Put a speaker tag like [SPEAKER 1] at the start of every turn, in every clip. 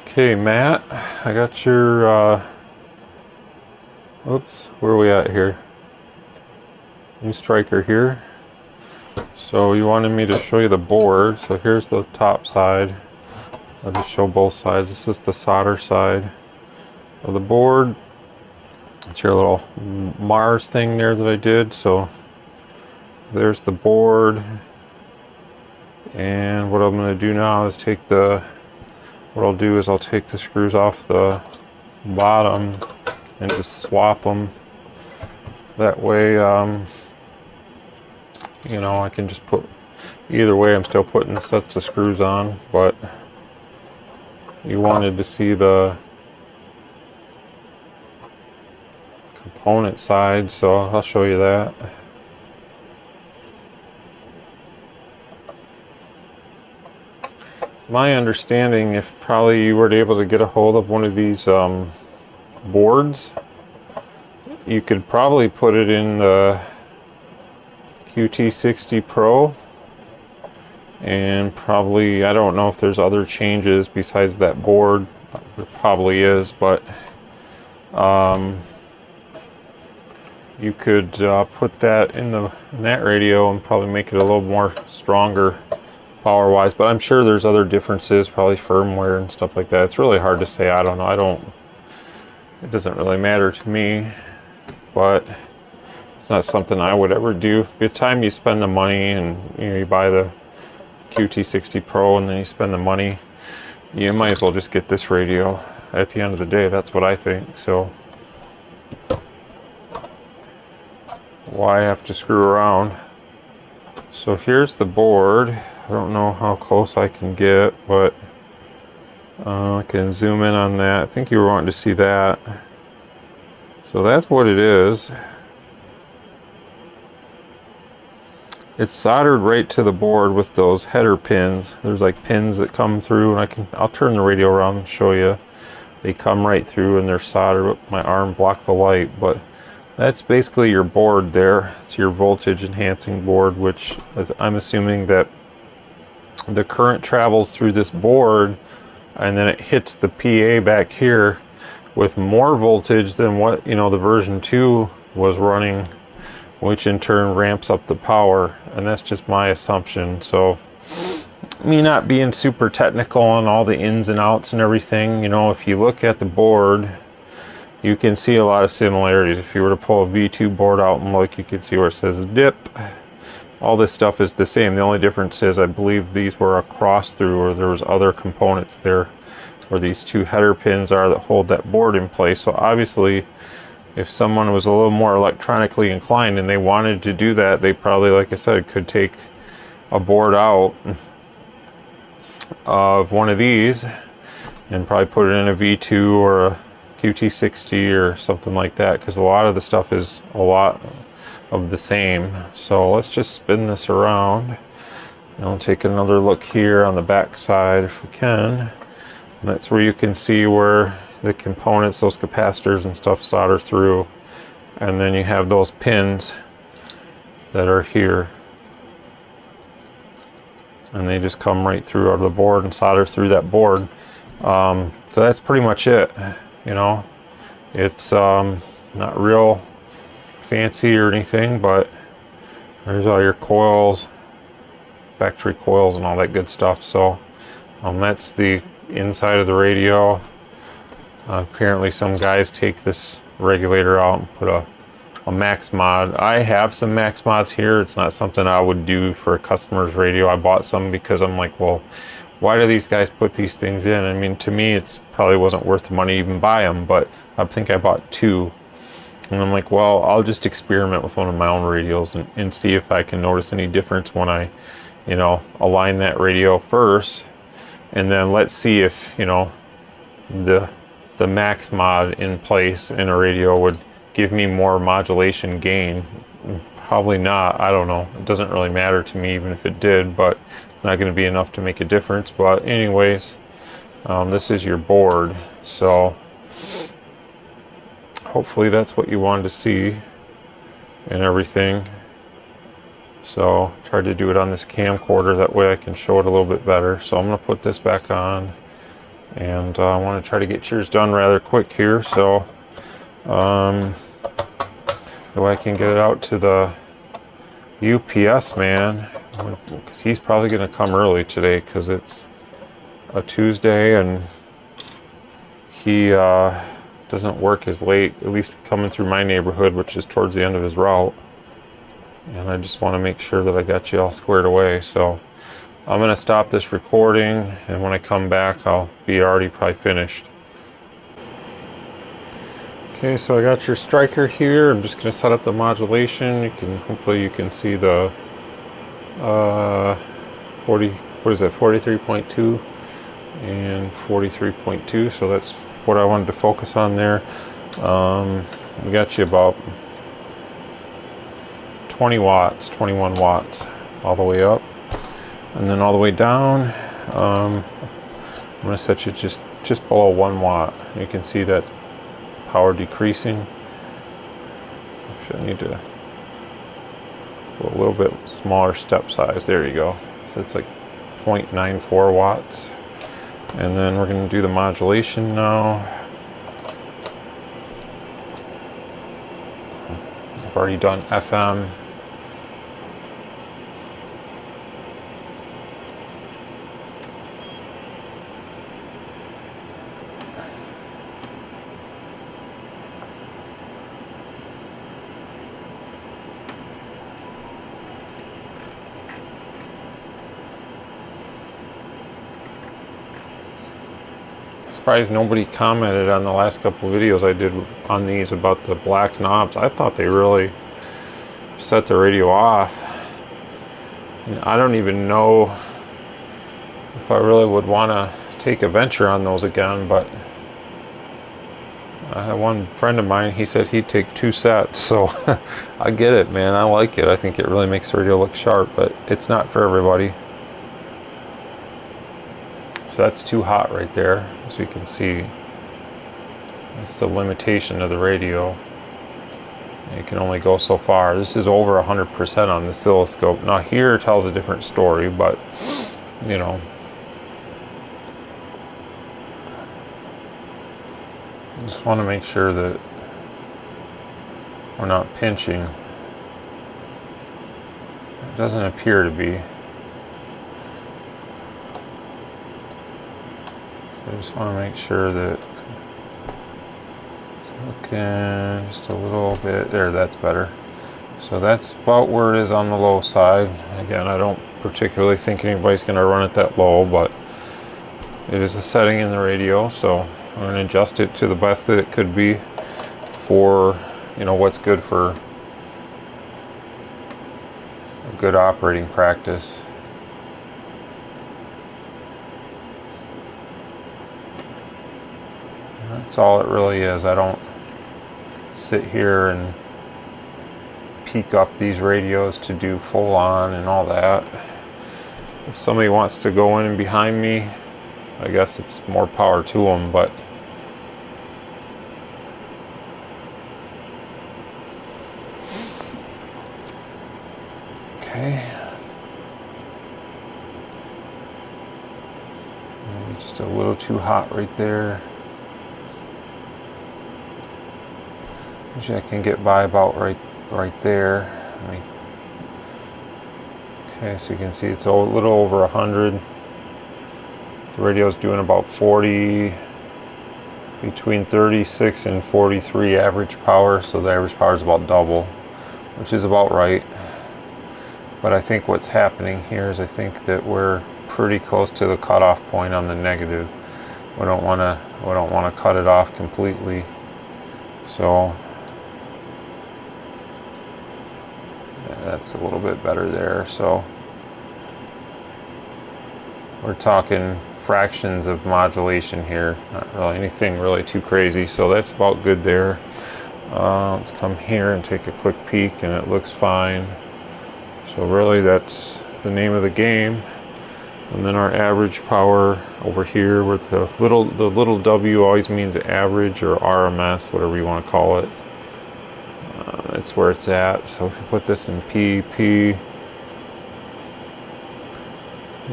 [SPEAKER 1] Okay, Matt, I got your, oops, where are we at here? New Stryker here. So you wanted me to show you the board. So here's the top side. I'll just show both sides. This is the solder side of the board. It's your little Mars thing there that I did. So there's the board. And what I'm going to do now is what I'll do is I'll take the screws off the bottom and just swap them. That way, you know, I can just put, either way I'm still putting sets of screws on, but you wanted to see the component side, so I'll show you that. My understanding, if probably you were able to get a hold of one of these boards, you could probably put it in the QT60 Pro, and probably, I don't know if there's other changes besides that board. There probably is, but you could put that in that radio and probably make it a little more stronger power wise, but I'm sure there's other differences, probably firmware and stuff like that. It's really hard to say. I don't know. It doesn't really matter to me, but it's not something I would ever do. By the time you spend the money and you buy the QT60 Pro and then you spend the money, you might as well just get this radio at the end of the day. That's what I think. So why have to screw around? So here's the board. I don't know how close I can get, but I can zoom in on that. I think you were wanting to see that. So that's what it is. It's soldered right to the board with those header pins. There's like pins that come through, and I'll turn the radio around and show you. They come right through and they're soldered. My arm blocked the light, but that's basically your board there. It's your voltage enhancing board, which I'm assuming that the current travels through this board and then it hits the PA back here with more voltage than what, you know, the version 2 was running, which in turn ramps up the power. And that's just my assumption. So me not being super technical on all the ins and outs and everything, you know, if you look at the board, you can see a lot of similarities. If you were to pull a V2 board out and look, you can see where it says dip. All this stuff is the same. The only difference is I believe these were a cross through, or there was other components there where these two header pins are that hold that board in place. So obviously, if someone was a little more electronically inclined and they wanted to do that, they probably, like I said, could take a board out of one of these and probably put it in a V2 or a QT60 or something like that, because a lot of the stuff is a lot of the same. So let's just spin this around and I'll take another look here on the back side if we can. And that's where you can see where the components, those capacitors and stuff, solder through, and then you have those pins that are here, and they just come right through out of the board and solder through that board. So that's pretty much it. You know, it's not real fancy or anything, but there's all your coils, factory coils and all that good stuff. So that's the inside of the radio. Apparently some guys take this regulator out and put a max mod. I have some max mods here. It's not something I would do for a customer's radio. I bought some because I'm like, well, why do these guys put these things in? I mean, to me, it's probably wasn't worth the money to even buy them, but I think I bought two. And I'm like, well, I'll just experiment with one of my own radios and see if I can notice any difference when I, you know, align that radio first. And then let's see if, you know, the max mod in place in a radio would give me more modulation gain. Probably not. I don't know. It doesn't really matter to me even if it did, but it's not going to be enough to make a difference. But anyways, this is your board. So hopefully that's what you wanted to see and everything. So tried to do it on this camcorder, that way I can show it a little bit better. So I'm going to put this back on and I want to try to get yours done rather quick here, so the way I can get it out to the UPS man, because he's probably going to come early today because it's a Tuesday and he doesn't work as late, at least coming through my neighborhood, which is towards the end of his route. And I just want to make sure that I got you all squared away. So I'm going to stop this recording, and when I come back, I'll be already probably finished. Okay, so I got your Stryker here. I'm just going to set up the modulation. Hopefully you can see the 43.2 and 43.2. So that's what I wanted to focus on there. We got you about 20 watts, 21 watts all the way up, and then all the way down I'm going to set you just below 1 watt. You can see that power decreasing. Actually, I need to go a little bit smaller step size. There you go. So it's like 0.94 watts. And then we're going to do the modulation now. I've already done FM. Surprised nobody commented on the last couple of videos I did on these about the black knobs. I thought they really set the radio off. And I don't even know if I really would want to take a venture on those again, but I had one friend of mine, he said he'd take 2 sets, so I get it, man. I like it. I think it really makes the radio look sharp, but it's not for everybody. So that's too hot right there, as you can see. It's the limitation of the radio. You can only go so far. This is over 100% on the oscilloscope. Now here it tells a different story, but you know, just want to make sure that we're not pinching. It doesn't appear to be. I just want to make sure that it's looking just a little bit there. That's better. So that's about where it is on the low side. Again, I don't particularly think anybody's going to run it that low, but it is a setting in the radio, so I'm going to adjust it to the best that it could be for, you know, what's good for a good operating practice. That's all it really is. I don't sit here and peak up these radios to do full on and all that. If somebody wants to go in and behind me, I guess it's more power to them, but okay. Maybe just a little too hot right there. Usually I can get by about right there. Okay, so you can see it's a little over 100. The radio's doing about 40, between 36 and 43 average power, so the average power is about double, which is about right. But I think what's happening here is I think that we're pretty close to the cutoff point on the negative. We don't want to cut it off completely. So that's a little bit better there. So we're talking fractions of modulation here, not really anything really too crazy, so that's about good there. Let's come here and take a quick peek, and it looks fine. So really that's the name of the game. And then our average power over here with the little W always means average or RMS, whatever you want to call it. That's where it's at. So if you put this in PP,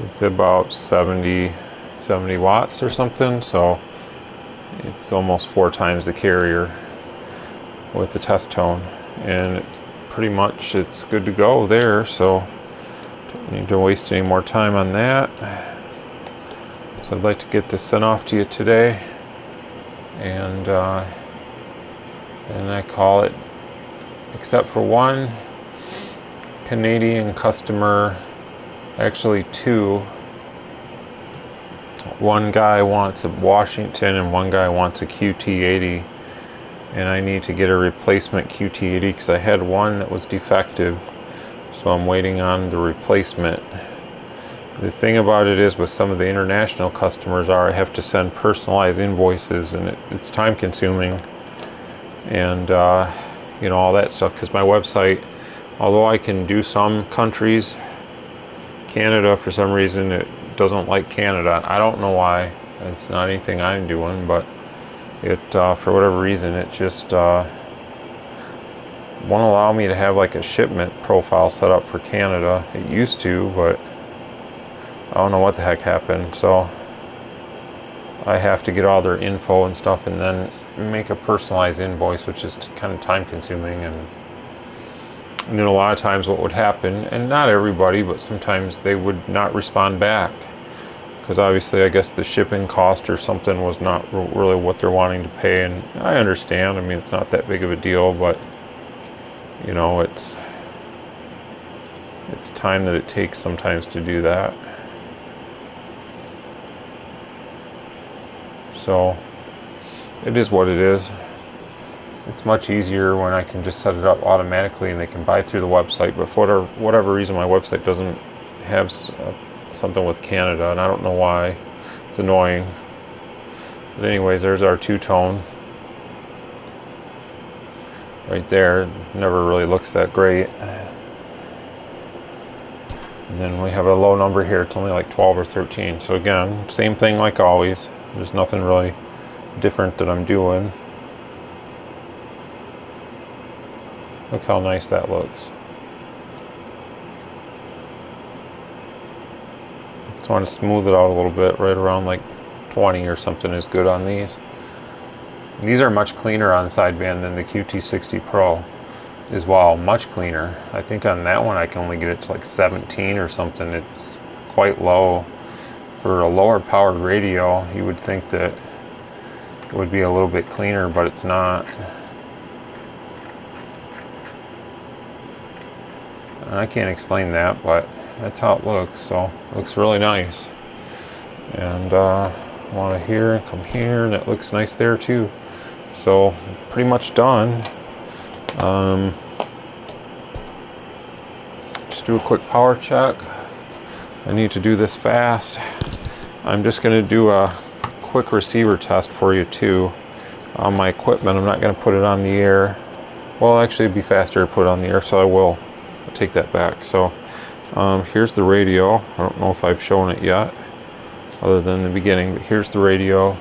[SPEAKER 1] it's about 70, 70 watts or something, so it's almost 4 times the carrier with the test tone, and pretty much it's good to go there, so don't need to waste any more time on that. So I'd like to get this sent off to you today, and I call it, except for one Canadian customer, actually two. One guy wants a Washington and one guy wants a QT80, and I need to get a replacement QT80 because I had one that was defective, so I'm waiting on the replacement. The thing about it is, with some of the international customers, I have to send personalized invoices, and it's time consuming, and you know, all that stuff, because my website, although I can do some countries, Canada, for some reason it doesn't like Canada. I don't know why. It's not anything I'm doing, but it for whatever reason it just won't allow me to have like a shipment profile set up for Canada. It used to, but I don't know what the heck happened, so I have to get all their info and stuff and then make a personalized invoice, which is kind of time consuming. And then a lot of times what would happen, and not everybody, but sometimes they would not respond back, because obviously I guess the shipping cost or something was not really what they're wanting to pay. And I understand, I mean, it's not that big of a deal, but you know, it's time that it takes sometimes to do that. So it is what it is. It's much easier when I can just set it up automatically and they can buy through the website, but for whatever reason my website doesn't have something with Canada, and I don't know why. It's annoying. But anyways, there's our two-tone right there. Never really looks that great. And then we have a low number here. It's only like 12 or 13. So again, same thing like always. There's nothing really different that I'm doing. Look how nice that looks. Just want to smooth it out a little bit, right around like 20 or something is good on these. These are much cleaner on sideband than the QT60 Pro as well, much cleaner. I think on that one I can only get it to like 17 or something. It's quite low. For a lower powered radio, you would think that it would be a little bit cleaner, but it's not. And I can't explain that, but that's how it looks. So it looks really nice. And I want to hear and come here, and it looks nice there too. So pretty much done. Just do a quick power check. I need to do this fast. I'm just going to do a quick receiver test for you too on my equipment. I'm not going to put it on the air. Well, actually it'd be faster to put it on the air, so I will. I'll take that back. So here's the radio. I don't know if I've shown it yet other than the beginning, but here's the radio.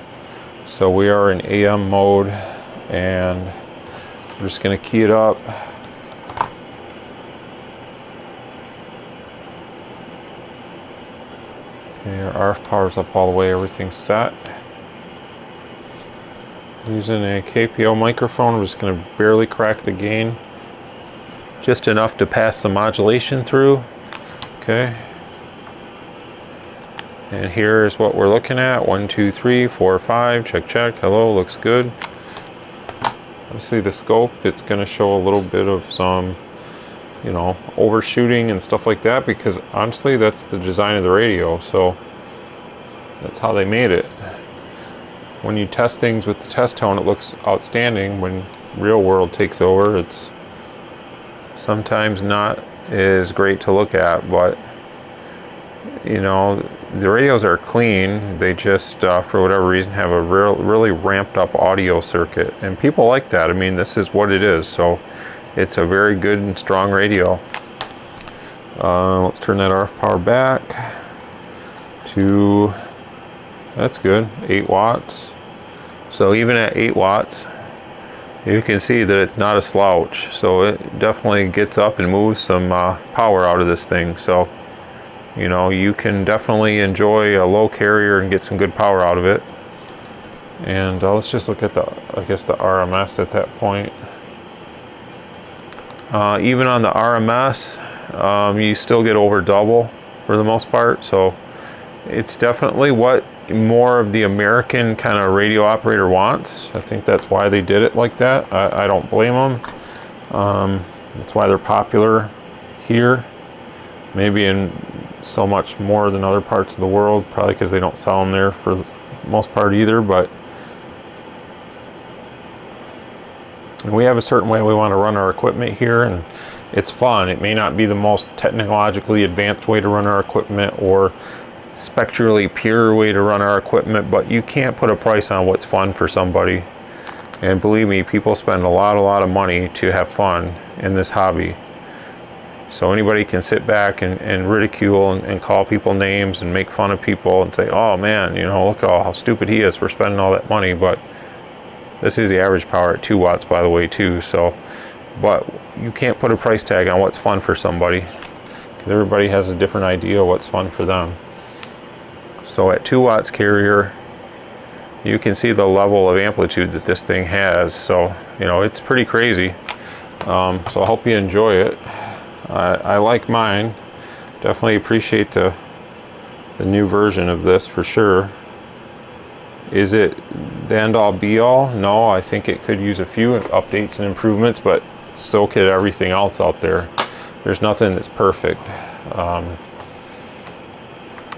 [SPEAKER 1] So we are in AM mode, and I'm just going to key it up. Okay, our RF power's up all the way, everything's set. Using a KPO microphone, I'm just going to barely crack the gain, just enough to pass the modulation through. Okay. And here is what we're looking at. 1, 2, 3, 4, 5. Check, check. Hello, looks good. Obviously the scope, it's going to show a little bit of some, you know, overshooting and stuff like that, because honestly that's the design of the radio, so that's how they made it. When you test things with the test tone, it looks outstanding. When real world takes over, it's sometimes not as great to look at, but you know, the radios are clean. They just for whatever reason have a really ramped up audio circuit, and people like that. I mean, this is what it is, so it's a very good and strong radio. Let's turn that RF power back to, that's good, 8 watts. So even at 8 watts, you can see that it's not a slouch. So it definitely gets up and moves some power out of this thing. So you know, you can definitely enjoy a low carrier and get some good power out of it. And let's just look at the, I guess, the RMS at that point. Even on the RMS, you still get over double for the most part. So it's definitely what more of the American kind of radio operator wants. I think that's why they did it like that. I don't blame them. That's why they're popular here. Maybe in so much more than other parts of the world, probably because they don't sell them there for the most part either. But we have a certain way we want to run our equipment here, and it's fun. It may not be the most technologically advanced way to run our equipment or spectrally pure way to run our equipment, but you can't put a price on what's fun for somebody. And believe me, people spend a lot of money to have fun in this hobby. So anybody can sit back and ridicule and call people names and make fun of people and say, oh man, you know, look how stupid he is for spending all that money. But this is the average power at 2 watts, by the way, too. So, but you can't put a price tag on what's fun for somebody, because everybody has a different idea of what's fun for them. So at 2 watts carrier, you can see the level of amplitude that this thing has. So, you know, it's pretty crazy. So I hope you enjoy it. I like mine. Definitely appreciate the new version of this for sure. Is it the end all be all? No, I think it could use a few updates and improvements, but so could everything else out there. There's nothing that's perfect.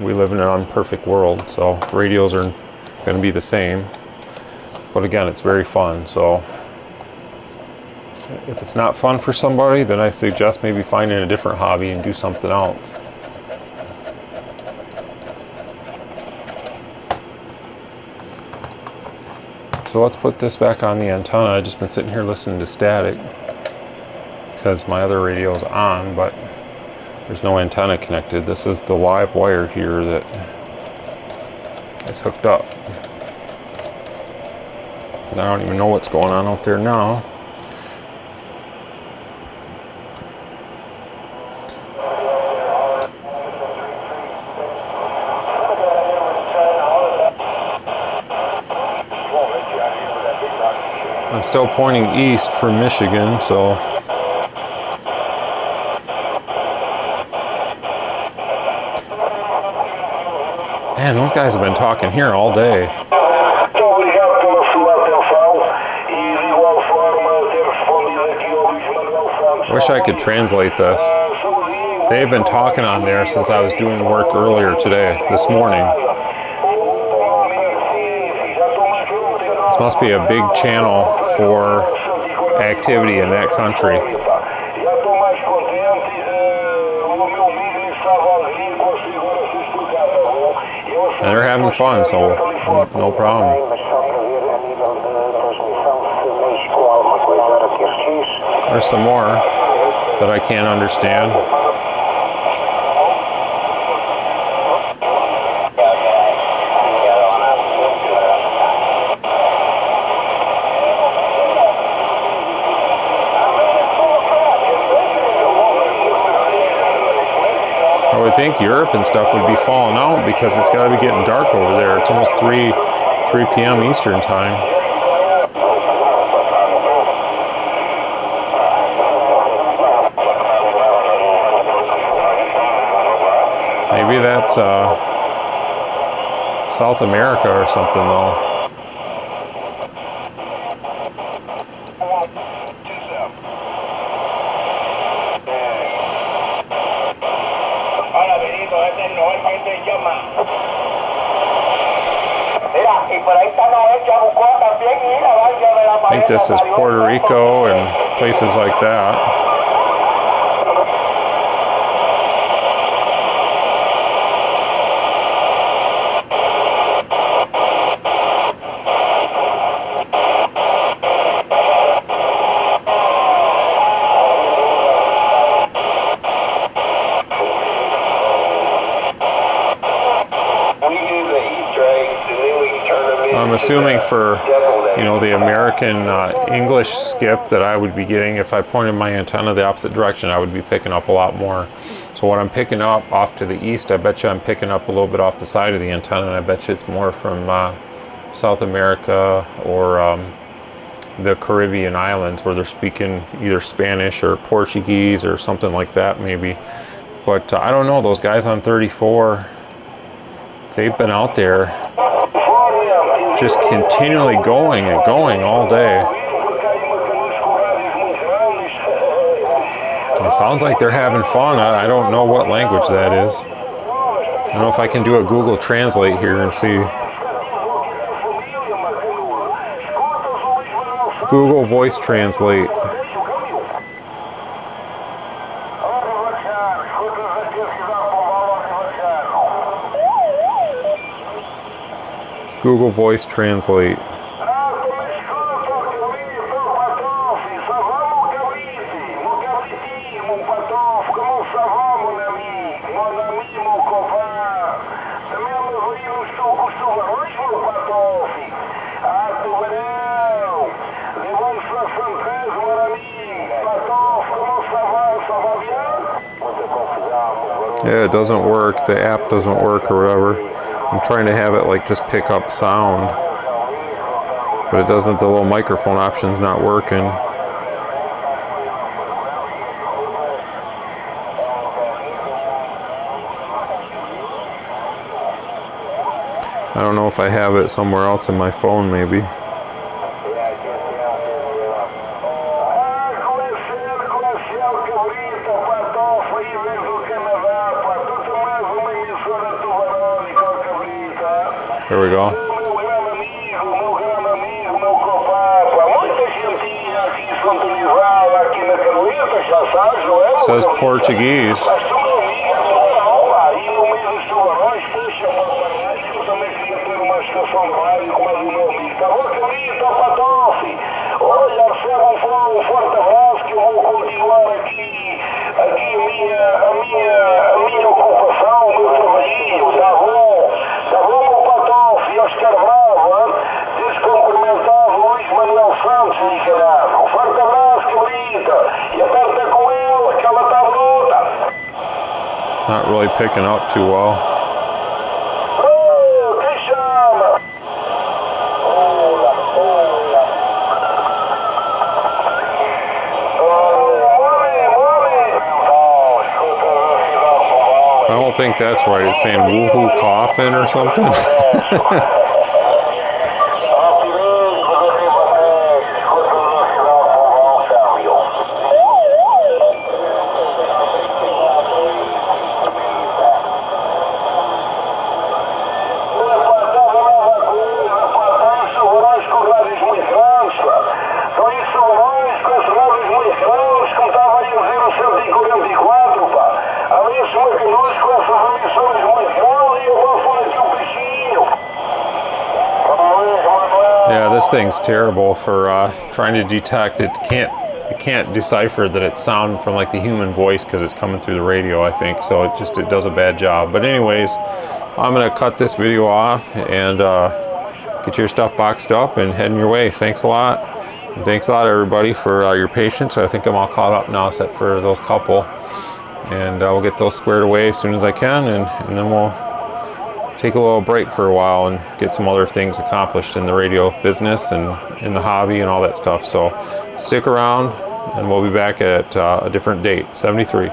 [SPEAKER 1] We live in an imperfect world, so radios are going to be the same. But again, it's very fun. So if it's not fun for somebody, then I suggest maybe finding a different hobby and do something else. So let's put this back on the antenna. I've just been sitting here listening to static because my other radio is on, but there's no antenna connected. This is the live wire here that is hooked up. And I don't even know what's going on out there now. I'm still pointing east for Michigan, so man, those guys have been talking here all day. I wish I could translate this. They've been talking on there since I was doing work earlier today, this morning. This must be a big channel for activity in that country. And they're having fun, so no problem. There's some more that I can't understand. I would think Europe and stuff would be falling out because it's got to be getting dark over there. It's almost 3 p.m. Eastern time. Maybe that's South America or something though. I think this is Puerto Rico and places like that. I'm assuming for, you know, the American English skip that I would be getting, if I pointed my antenna the opposite direction, I would be picking up a lot more So what I'm picking up off to the east, I bet you I'm picking up a little bit off the side of the antenna, and I bet you it's more from South America or the Caribbean islands where they're speaking either Spanish or Portuguese or something like that maybe. But I don't know, those guys on 34, they've been out there just continually going and going all day. It sounds like they're having fun. I don't know what language that is. I don't know if I can do a Google Translate here and see. Google Voice Translate. Google Voice Translate. Yeah, it doesn't work. The app doesn't work or whatever. I'm trying to have it like just pick up sound, but it doesn't. The little microphone option's not working. I don't know if I have it somewhere else in my phone maybe. There we go. It says Portuguese. Not really picking up too well. I don't think that's right. It's saying woohoo coffin or something. Yeah, this thing's terrible for trying to detect. It can't decipher that it's sound from like the human voice because it's coming through the radio, I think. So it does a bad job. But anyways, I'm gonna cut this video off and get your stuff boxed up and heading your way. Thanks a lot. And thanks a lot everybody for your patience. I think I'm all caught up now except for those couple. And we'll get those squared away as soon as I can, and then we'll take a little break for a while and get some other things accomplished in the radio business and in the hobby and all that stuff. So stick around and we'll be back at a different date, 73.